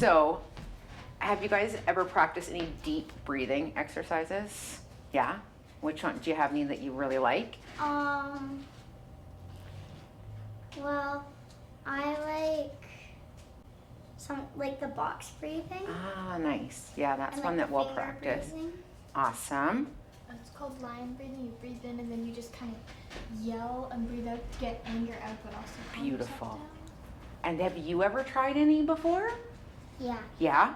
So, have you guys ever practiced any deep breathing exercises? Yeah? Which one? Do you have any that you really like? Well, I like some, like the box breathing. Ah, nice. Yeah, that's and one like that we'll practice. Breathing. Awesome. It's called lion breathing. You breathe in and then you just kind of yell and breathe out to get anger out, but also calm yourself Beautiful. down. And have you ever tried any before? Yeah. Yeah?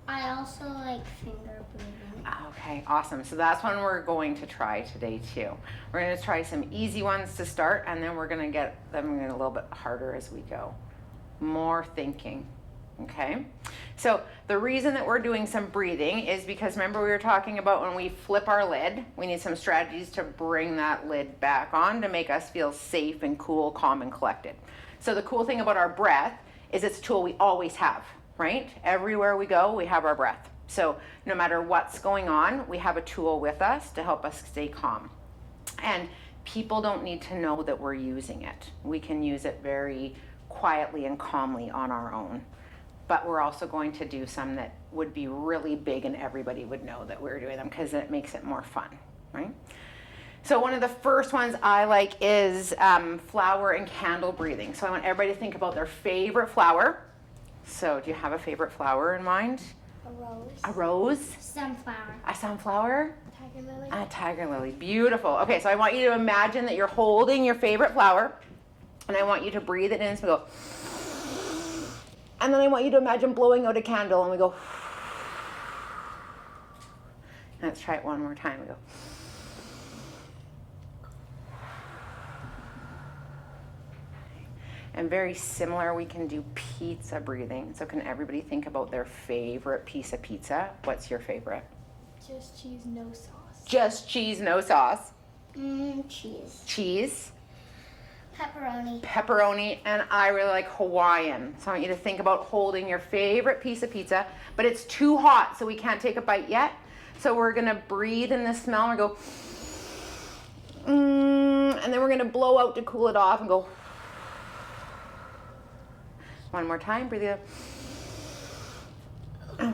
I also like finger breathing. Okay, awesome. So that's one we're going to try today too. We're going to try some easy ones to start, and then we're going to get them a little bit harder as we go. More thinking. Okay? So the reason that we're doing some breathing is because remember we were talking about when we flip our lid, we need some strategies to bring that lid back on to make us feel safe and cool, calm, and collected. So the cool thing about our breath is it's a tool we always have, right? Everywhere we go, we have our breath. So no matter what's going on, we have a tool with us to help us stay calm. And people don't need to know that we're using it. We can use it very quietly and calmly on our own. But we're also going to do some that would be really big and everybody would know that we're doing them because it makes it more fun, right? So one of the first ones I like is flower and candle breathing. So I want everybody to think about their favorite flower. So do you have a favorite flower in mind? A rose. A rose? Sunflower. A sunflower? Tiger lily. A tiger lily. Beautiful. Okay, so I want you to imagine that you're holding your favorite flower, and I want you to breathe it in. So we go. And then I want you to imagine blowing out a candle, and we go. Let's try it one more time. We go. And very similar, we can do pizza breathing. So can everybody think about their favorite piece of pizza? What's your favorite? Just cheese, no sauce. Just cheese, no sauce. Cheese. Cheese. Pepperoni. Pepperoni, and I really like Hawaiian. So I want you to think about holding your favorite piece of pizza, but it's too hot, so we can't take a bite yet. So we're gonna breathe in the smell and go, and then we're gonna blow out to cool it off and go. One more time, breathe it out.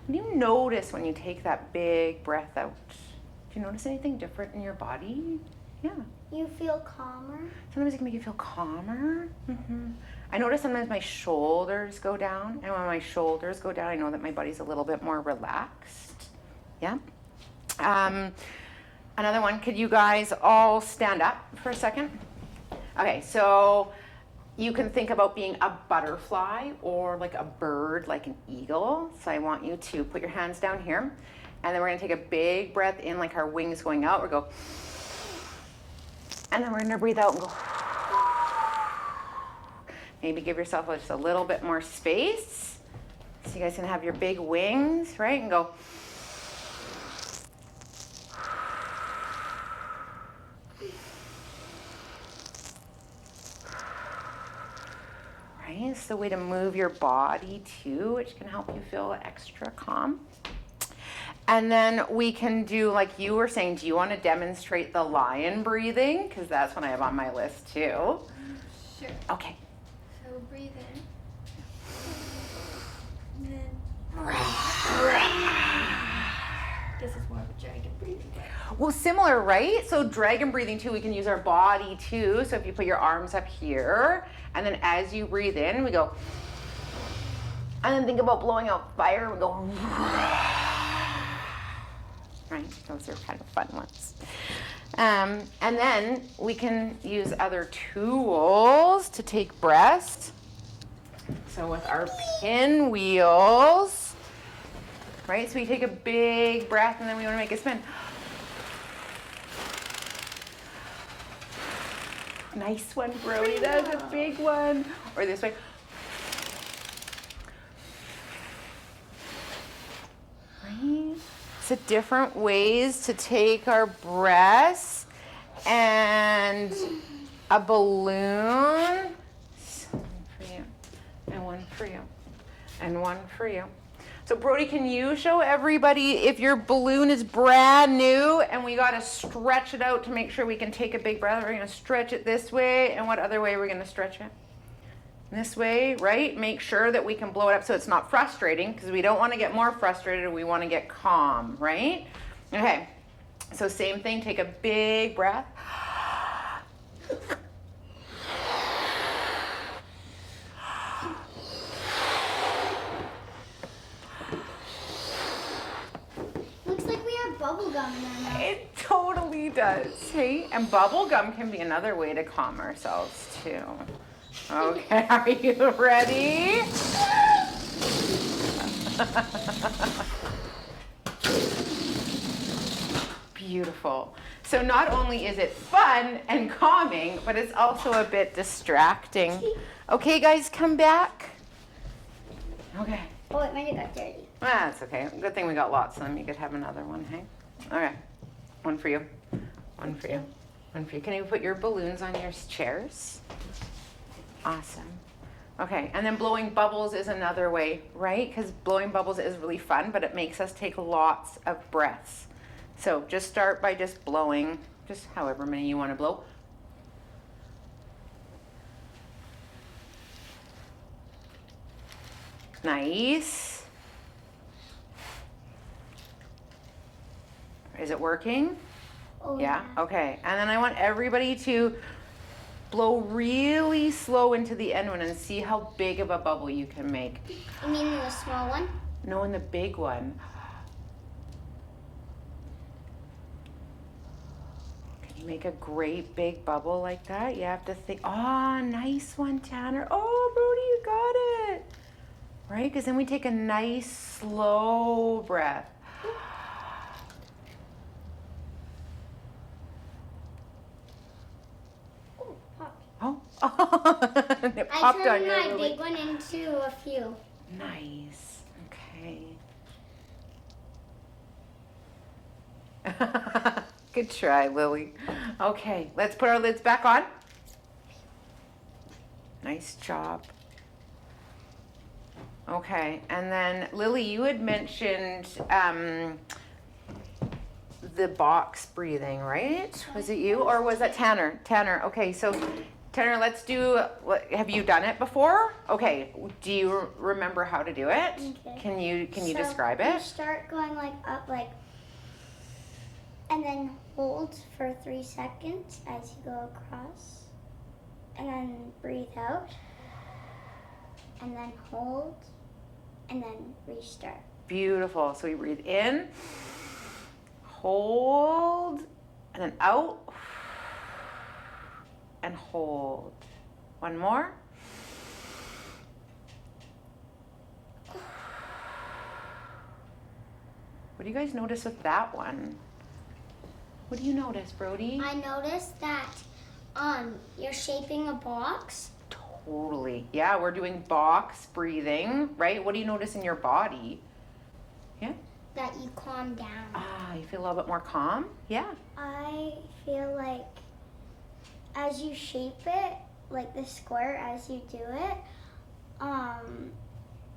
What do you notice when you take that big breath out? Do you notice anything different in your body? Yeah. You feel calmer. Sometimes it can make you feel calmer. I notice sometimes my shoulders go down, and when my shoulders go down, I know that my body's a little bit more relaxed. Yeah. Another one, could you guys all stand up for a second? Okay, so you can think about being a butterfly or like a bird, like an eagle. So I want you to put your hands down here, and then we're gonna take a big breath in, like our wings going out. We go, and then we're gonna breathe out and go. Maybe give yourself just a little bit more space. So you guys can have your big wings, right? And go. Right? It's the way to move your body too, which can help you feel extra calm. And then we can do, like you were saying, do you want to demonstrate the lion breathing? Because that's what I have on my list too. Sure. Okay. So breathe in. And then. This is more of a dragon breathing. Well, similar, right? So dragon breathing too, we can use our body too. So if you put your arms up here, and then as you breathe in, we go, and then think about blowing out fire, we go, right? Those are kind of fun ones. And then we can use other tools to take breaths. So with our pinwheels, right? So we take a big breath and then we want to make a spin. Nice one, Brody. That's a big one. Or this way. Right? So different ways to take our breaths. And a balloon. One for you. And one for you. And one for you. So Brody, can you show everybody if your balloon is brand new and we got to stretch it out to make sure we can take a big breath? We're going to stretch it this way, and what other way we're going to stretch it? This way, right? Make sure that we can blow it up so it's not frustrating, because we don't want to get more frustrated. We want to get calm, right? Okay. So same thing, take a big breath. Looks like we have bubble gum in our mouth. It totally does, hey? And bubble gum can be another way to calm ourselves too. Okay, are you ready? Beautiful. So not only is it fun and calming, but it's also a bit distracting. Okay, guys, come back. Okay. Oh, it might have got dirty. That's okay. Good thing we got lots of them. You could have another one, hey? Okay. One for you. One for you. One for you. Can you put your balloons on your chairs? Awesome. Okay, and then blowing bubbles is another way, right? Because blowing bubbles is really fun, but it makes us take lots of breaths. So just start by just blowing, just however many you want to blow. Nice. Is it working? Oh, Yeah? Okay. And then I want everybody to blow really slow into the end one and see how big of a bubble you can make. You mean the small one? No, in the big one. Can you make a great big bubble like that? You have to think, oh, nice one, Tanner. Oh, Brody, you got it. Right? Because then we take a nice slow breath. Oh, popped. Oh, it I popped on turned you. my big one into a few. Nice. Okay. Good try, Lily. Okay, let's put our lids back on. Nice job. Okay, and then Lily, you had mentioned the box breathing, right? Was it you or was that Tanner? Tanner. Okay, so Tanner, let's do. Have you done it before? Okay. Do you remember how to do it? Okay. Can you So describe You it? start going like up, like, and then hold for 3 seconds as you go across, and then breathe out, and then hold, and then restart. Beautiful. So we breathe in, hold, and then out, and hold. One more. What do you guys notice with that one? What do you notice, Brody? I noticed that you're shaping a box. Totally. Yeah, we're doing box breathing, right? What do you notice in your body? Yeah? That you calm down. Ah, you feel a little bit more calm? Yeah. I feel like as you shape it, like the square as you do it,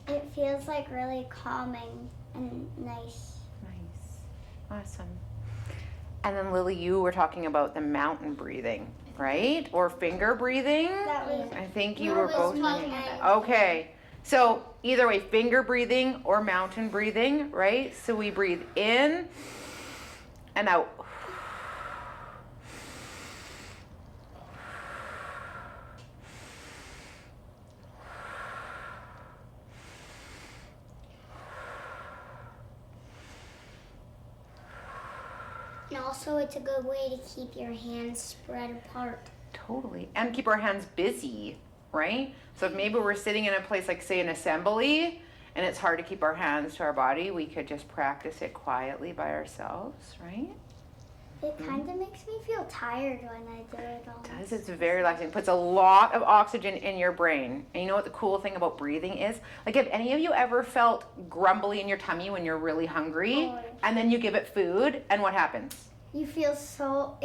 it feels like really calming and nice. Nice. Awesome. And then Lily, you were talking about the mountain breathing, right? Or finger breathing? That was I think you No, were it was both. mountain breathing. Okay. So either way, finger breathing or mountain breathing, right? So we breathe in and out. And also, it's a good way to keep your hands spread apart. Totally. And keep our hands busy, right? So if maybe we're sitting in a place like, say, an assembly, and it's hard to keep our hands to our body, we could just practice it quietly by ourselves, right? It kind of makes me feel tired when I do it all. It does. It's very relaxing. It puts a lot of oxygen in your brain. And you know what the cool thing about breathing is? Like, have any of you ever felt grumbly in your tummy when you're really hungry, Oh. and then you give it food, and what happens? You feel so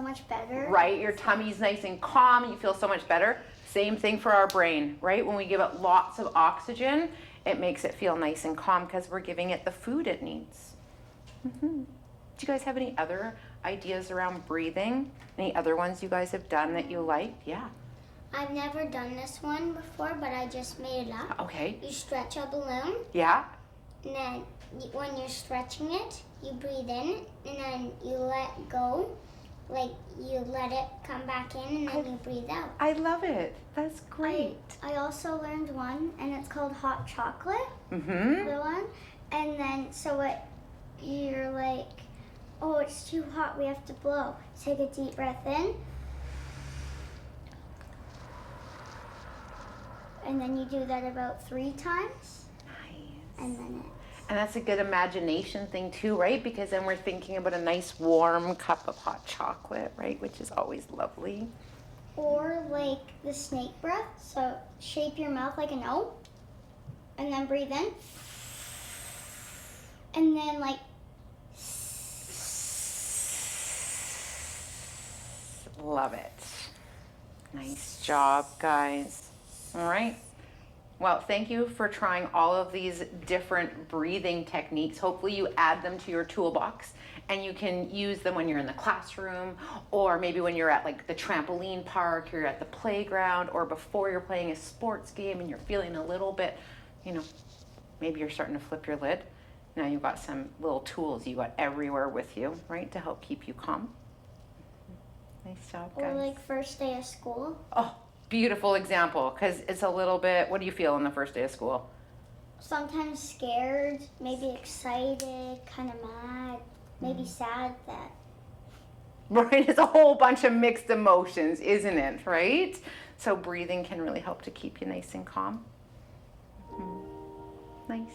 much better. Right? Your tummy's nice and calm. You feel so much better. Same thing for our brain, right? When we give it lots of oxygen, it makes it feel nice and calm because we're giving it the food it needs. Mm-hmm. Do you guys have any other ideas around breathing? Any other ones you guys have done that you like? Yeah. I've never done this one before, but I just made it up. Okay. You stretch a balloon, Yeah. and then when you're stretching it, you breathe in, and then you let go. Like, you let it come back in, and then you breathe out. I love it. That's great. I also learned one, and it's called hot chocolate. Mm-hmm. The one, and then you're like, oh, it's too hot, we have to blow. Take a deep breath in, and then you do that about 3 times, Nice. and then And that's a good imagination thing too, right? Because then we're thinking about a nice warm cup of hot chocolate, right? Which is always lovely. or like the snake breath. So shape your mouth like an O, and then breathe in, and then like Love it. Nice job, guys. All right. Well, thank you for trying all of these different breathing techniques. Hopefully you add them to your toolbox and you can use them when you're in the classroom, or maybe when you're at like the trampoline park, you're at the playground, or before you're playing a sports game and you're feeling a little bit, maybe you're starting to flip your lid. Now you've got some little tools you got everywhere with you, right, to help keep you calm. Nice job, guys. or like first day of school. Oh, beautiful example, because it's a little bit, what do you feel on the first day of school? Sometimes scared, maybe excited, kind of mad, maybe sad that. Right, it's a whole bunch of mixed emotions, isn't it, right? So breathing can really help to keep you nice and calm. Nice.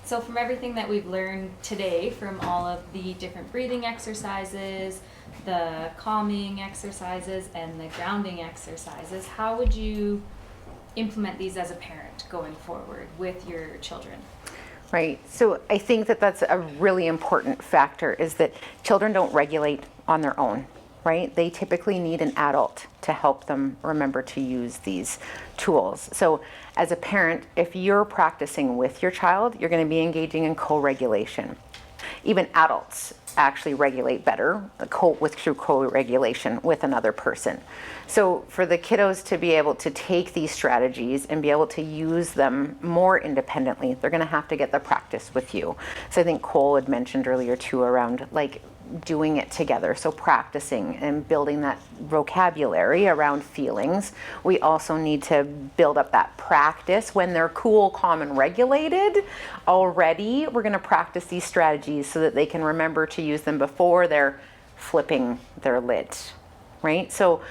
So from everything that we've learned today, from all of the different breathing exercises, the calming exercises, and the grounding exercises, how would you implement these as a parent going forward with your children? Right, so I think that that's a really important factor, is that children don't regulate on their own, right? They typically need an adult to help them remember to use these tools. So as a parent, if you're practicing with your child, you're going to be engaging in co-regulation. Even adults actually regulate better through co-regulation with another person. So for the kiddos to be able to take these strategies and be able to use them more independently, they're going to have to get the practice with you. So I think Cole had mentioned earlier too, around like doing it together, so practicing and building that vocabulary around feelings. We also need to build up that practice when they're cool, calm, and regulated already. We're going to practice these strategies so that they can remember to use them before they're flipping their lid, right? So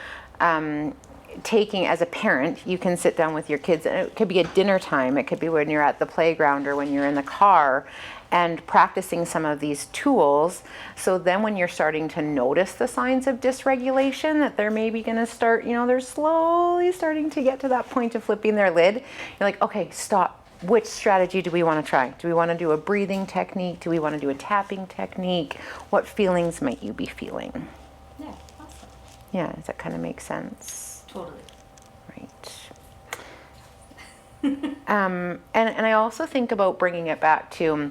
taking, as a parent, you can sit down with your kids, and it could be at dinner time, it could be when you're at the playground or when you're in the car, and practicing some of these tools. So then when you're starting to notice the signs of dysregulation, that they're maybe going to start, they're slowly starting to get to that point of flipping their lid, you're like, okay, stop. Which strategy do we want to try? Do we want to do a breathing technique? Do we want to do a tapping technique? What feelings might you be feeling? Yeah, awesome. Yeah, does that kind of make sense? Totally. Right. And I also think about bringing it back to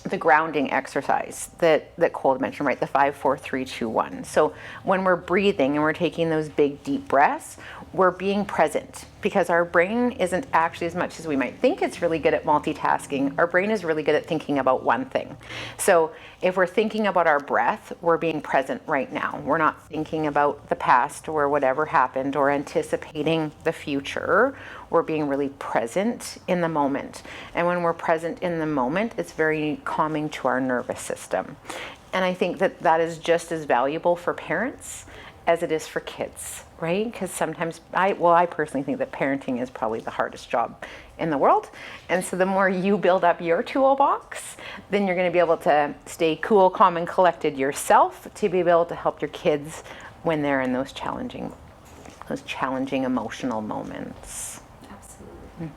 the grounding exercise that Cole mentioned, right? The 5, 4, 3, 2, 1. So when we're breathing and we're taking those big deep breaths, we're being present, because our brain isn't actually, as much as we might think it's really good at multitasking, our brain is really good at thinking about one thing. So if we're thinking about our breath, we're being present right now. We're not thinking about the past or whatever happened or anticipating the future. We're being really present in the moment. And when we're present in the moment, it's very calming to our nervous system. And I think that that is just as valuable for parents as it is for kids, right? Because sometimes, I personally think that parenting is probably the hardest job in the world. And so the more you build up your toolbox, then you're going to be able to stay cool, calm, and collected yourself to be able to help your kids when they're in those challenging emotional moments. Absolutely. Do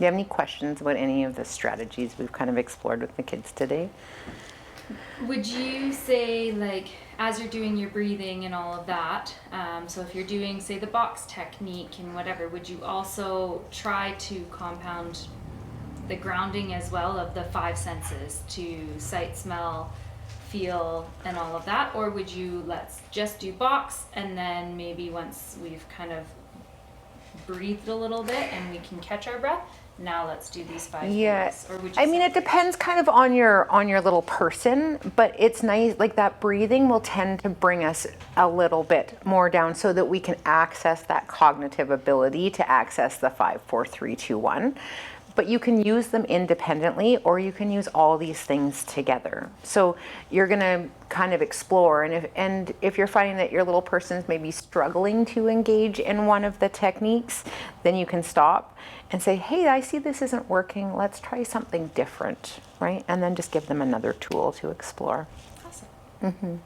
you have any questions about any of the strategies we've kind of explored with the kids today? Would you say, like, as you're doing your breathing and all of that, so if you're doing, say, the box technique and whatever, would you also try to compound the grounding as well of the 5 senses to sight, smell, feel, and all of that? Or would you let's just do box, and then maybe once we've kind of breathed a little bit and we can catch our breath, now let's do these 5 Yeah, things? Or would you I mean, it depends kind of on your little person, but it's nice, like that breathing will tend to bring us a little bit more down so that we can access that cognitive ability to access the 5, 4, 3, 2, 1. But you can use them independently, or you can use all these things together. So you're gonna kind of explore, and if you're finding that your little person's maybe struggling to engage in one of the techniques, then you can stop and say, hey, I see this isn't working, let's try something different, right? And then just give them another tool to explore. Awesome.